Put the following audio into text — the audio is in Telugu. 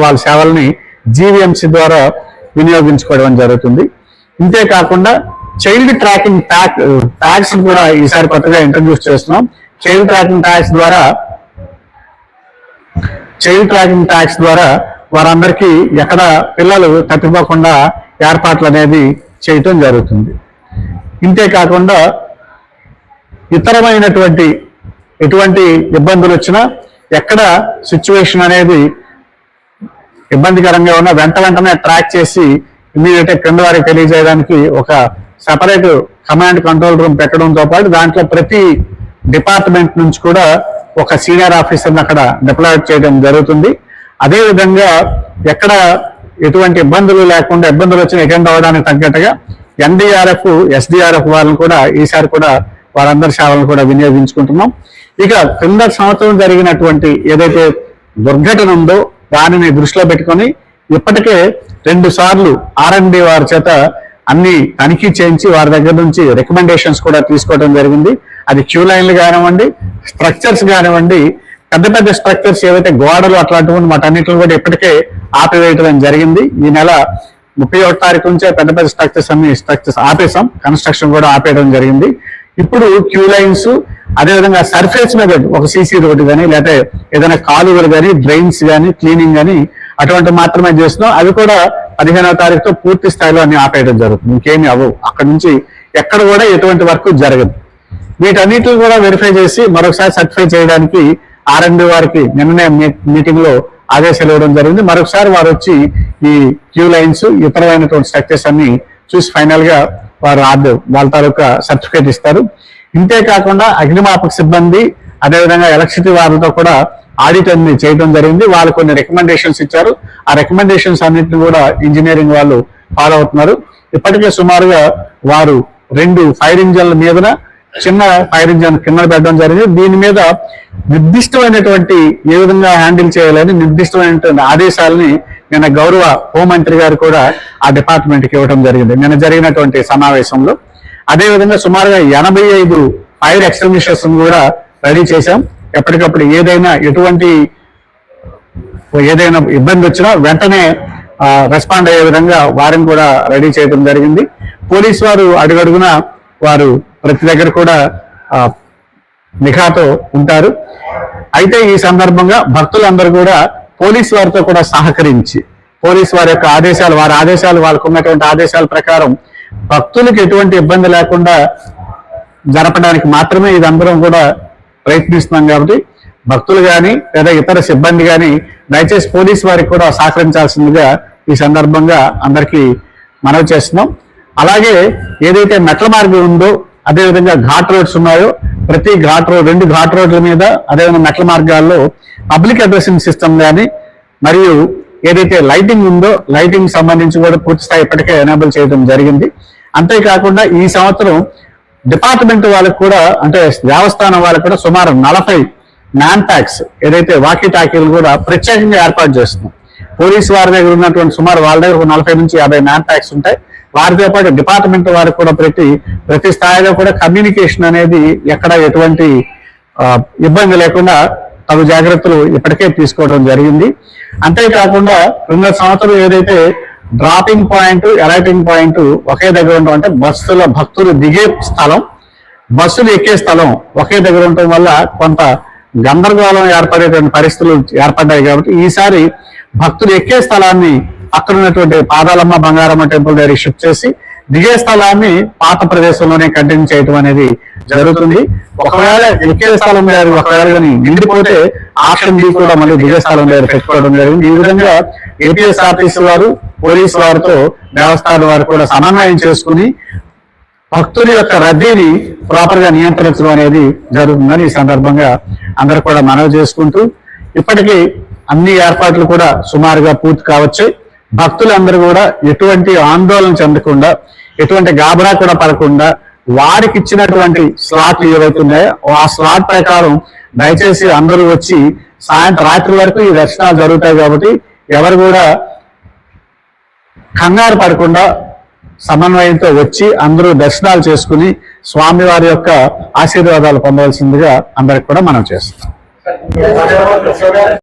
వాళ్ళ సేవల్ని జీవీఎంసీ ద్వారా వినియోగించుకోవడం జరుగుతుంది. ఇంతేకాకుండా చైల్డ్ ట్రాకింగ్ ట్యాక్స్ కూడా ఈసారి కొత్తగా ఇంట్రడ్యూస్ చేస్తున్నాం. చైల్డ్ ట్రాకింగ్ ట్యాక్స్ ద్వారా వారందరికీ ఎక్కడ పిల్లలు తప్పిపోకుండా ఏర్పాట్లు అనేది చేయటం జరుగుతుంది. ఇంతేకాకుండా ఇతరమైనటువంటి ఎటువంటి ఇబ్బందులు వచ్చినా ఎక్కడ సిచ్యువేషన్ అనేది ఇబ్బందికరంగా ఉన్నా వెంటనే ట్రాక్ చేసి ఇమీడియట్ క్రింద వారికి తెలియజేయడానికి ఒక సెపరేట్ కమాండ్ కంట్రోల్ రూమ్ పెట్టడంతో పాటు దాంట్లో ప్రతి డిపార్ట్మెంట్ నుంచి కూడా ఒక సీనియర్ ఆఫీసర్ని అక్కడ డిప్లాయ్ చేయడం జరుగుతుంది. అదేవిధంగా ఎక్కడ ఎటువంటి ఇబ్బందులు లేకుండా ఇబ్బందులు వచ్చిన అటెండ్ అవ్వడానికి తగ్గట్టుగా ఎన్డీఆర్ఎఫ్ ఎస్డీఆర్ఎఫ్ వాళ్ళని కూడా ఈసారి కూడా వారందరి సేవలను కూడా వినియోగించుకుంటున్నాం. ఇక క్రింద సంవత్సరం జరిగినటువంటి ఏదైతే దుర్ఘటన ఉందో దానిని దృష్టిలో పెట్టుకొని ఇప్పటికే 2 సార్లు R&D వారి చేత అన్ని తనిఖీ చేయించి వారి దగ్గర నుంచి రికమెండేషన్స్ కూడా తీసుకోవడం జరిగింది. అది క్యూ లైన్లు కానివ్వండి, స్ట్రక్చర్స్ కానివ్వండి, పెద్ద స్ట్రక్చర్స్ ఏవైతే గోడలు అట్లాంటివి వాటన్నిటిని కూడా ఇప్పటికే ఆపివేయడం జరిగింది. ఈ నెల 31వ తారీఖు నుంచే పెద్ద స్ట్రక్చర్స్ ఆపేసాం, కన్స్ట్రక్షన్ కూడా ఆపేయడం జరిగింది. ఇప్పుడు క్యూ లైన్స్ అదేవిధంగా సర్ఫేస్ మీద ఒక సీసీ రోడ్డు కానీ లేకపోతే ఏదైనా కాలువలు కానీ డ్రైన్స్ కానీ క్లీనింగ్ కానీ అటువంటి మాత్రమే చేస్తున్నాం. అవి కూడా 15వ తారీఖుతో పూర్తి స్థాయిలో అన్ని ఆపేయడం జరుగుతుంది. ఇంకేమి అవ్వవు, అక్కడి నుంచి ఎక్కడ కూడా ఎటువంటి వర్క్ జరగదు. వీటన్నిటిని కూడా వెరిఫై చేసి మరొకసారి సర్టిఫై చేయడానికి R&D వారికి నిన్ననే మీటింగ్ లో ఆదేశాలు ఇవ్వడం జరిగింది. మరొకసారి వారు వచ్చి ఈ క్యూ లైన్స్ ఇతరమైనటువంటి స్ట్రక్చర్స్ అన్ని చూసి ఫైనల్ గా వారు వాళ్ళ తాలూకా సర్టిఫికేట్ ఇస్తారు. ఇంతేకాకుండా అగ్నిమాపక సిబ్బంది అదేవిధంగా ఎలక్ట్రిసిటీ వారితో కూడా ఆడిట్ అన్ని చేయడం జరిగింది. వాళ్ళు కొన్ని రికమెండేషన్స్ ఇచ్చారు. ఆ రికమెండేషన్స్ అన్నింటిని కూడా ఇంజనీరింగ్ వాళ్ళు ఫాలో అవుతున్నారు. ఇప్పటికే సుమారుగా వారు 2 ఫైర్ ఇంజన్ల మీదన చిన్న ఫైర్ ఇంజన్ కింద పెట్టడం జరిగింది. దీని మీద నిర్దిష్టమైనటువంటి ఏ విధంగా హ్యాండిల్ చేయాలని నిర్దిష్టమైనటువంటి ఆదేశాలని నిన్న గౌరవ హోంమంత్రి గారు కూడా ఆ డిపార్ట్మెంట్కి ఇవ్వడం జరిగింది నిన్న జరిగినటువంటి సమావేశంలో. అదేవిధంగా సుమారుగా 85 ఫైర్ ఎక్స్టింగ్విషర్స్ కూడా రెడీ చేశాం. ఎప్పటికప్పుడు ఏదైనా ఇబ్బంది వచ్చినా వెంటనే రెస్పాండ్ అయ్యే విధంగా వారిని కూడా రెడీ చేయడం జరిగింది. పోలీసు వారు అడుగడుగున వారు ప్రతి దగ్గర కూడా నిఘాతో ఉంటారు. అయితే ఈ సందర్భంగా భక్తులందరూ కూడా పోలీసు వారితో కూడా సహకరించి పోలీసు వారి యొక్క ఆదేశాలు వాళ్ళకు ఉన్నటువంటి ఆదేశాల ప్రకారం భక్తులకు ఎటువంటి ఇబ్బంది లేకుండా జరపడానికి మాత్రమే ఇదందరం కూడా ప్రయత్నిస్తున్నాం. కాబట్టి భక్తులు కానీ లేదా ఇతర సిబ్బంది కానీ దయచేసి పోలీసు వారికి కూడా సహకరించాల్సిందిగా ఈ సందర్భంగా అందరికీ మనవి చేస్తున్నాం. అలాగే ఏదైతే మెట్ల మార్గం ఉందో అదేవిధంగా ఘాట్ రోడ్స్ ఉన్నాయో ప్రతి 2 ఘాట్ రోడ్ల మీద అదేవిధంగా మెట్ల మార్గాల్లో పబ్లిక్ అడ్రసింగ్ సిస్టమ్ కానీ మరియు ఏదైతే లైటింగ్ ఉందో లైటింగ్ సంబంధించి కూడా పూర్తి స్థాయి ఇప్పటికే ఎనేబుల్ చేయడం జరిగింది. అంతేకాకుండా ఈ సంవత్సరం డిపార్ట్మెంట్ వాళ్ళకు కూడా అంటే దేవస్థానం వాళ్ళకు కూడా సుమారు 40 మ్యాన్ ప్యాక్స్ ఏదైతే వాకీ టాకీలు కూడా ప్రత్యేకంగా ఏర్పాటు చేస్తున్నాం. పోలీసు వారి దగ్గర ఉన్నటువంటి సుమారు వాళ్ళ దగ్గర 40 నుంచి 50 మ్యాన్ ప్యాక్స్ ఉంటాయి. వారితో పాటు డిపార్ట్మెంట్ వారికి కూడా ప్రతి స్థాయిలో కూడా కమ్యూనికేషన్ అనేది ఎక్కడ ఎటువంటి ఇబ్బంది లేకుండా తగు జాగ్రత్తలు ఇప్పటికే తీసుకోవడం జరిగింది. అంతేకాకుండా 2 సంవత్సరం ఏదైతే డ్రాపింగ్ పాయింట్ అరైటింగ్ పాయింట్ ఒకే దగ్గర ఉండడం అంటే భక్తులు దిగే స్థలం బస్సులు ఎక్కే స్థలం ఒకే దగ్గర ఉండటం వల్ల కొంత గందరగోళం ఏర్పడేటువంటి పరిస్థితులు ఏర్పడ్డాయి. కాబట్టి ఈసారి భక్తులు ఎక్కే స్థలాన్ని అక్కడ ఉన్నటువంటి పాదాలమ్మ బంగారమ్మ టెంపుల్ దగ్గర షిఫ్ట్ చేసి దిగే స్థలాన్ని పాత ప్రదేశంలోనే కంటిన్యూ చేయడం అనేది జరుగుతుంది. ఒకవేళ ఎక్కే స్థలం దగ్గర ఒకవేళ నిండిపోతే ఆప్షన్ బి కూడా మళ్ళీ దిగే స్థలం దగ్గర పెట్టుకోవడం జరిగింది. ఈ విధంగా ఏపీఎస్ఆర్టీసీ వారు పోలీసు వారితో దేవస్థానం వారు కూడా సమన్వయం చేసుకుని భక్తుల యొక్క రద్దీని ప్రాపర్ గా నియంత్రించడం అనేది జరుగుతుందని ఈ సందర్భంగా అందరూ కూడా మనవి చేసుకుంటూ ఇప్పటికీ అన్ని ఏర్పాట్లు కూడా సుమారుగా పూర్తి కావచ్చు. భక్తులందరూ కూడా ఎటువంటి ఆందోళన చెందకుండా ఎటువంటి గాబరా కూడా పడకుండా వారికి ఇచ్చినటువంటి స్లాట్లు ఏవైతున్నాయో ఆ స్లాట్ ప్రకారం దయచేసి అందరూ వచ్చి రాత్రి వరకు ఈ దర్శనాలు జరుగుతాయి. కాబట్టి ఎవరు కూడా కంగారు పడకుండా సమన్వయంతో వచ్చి అందరూ దర్శనాలు చేసుకుని స్వామివారి యొక్క ఆశీర్వాదాలు పొందవలసిందిగా అందరికి కూడా మనం చేస్తున్నాం.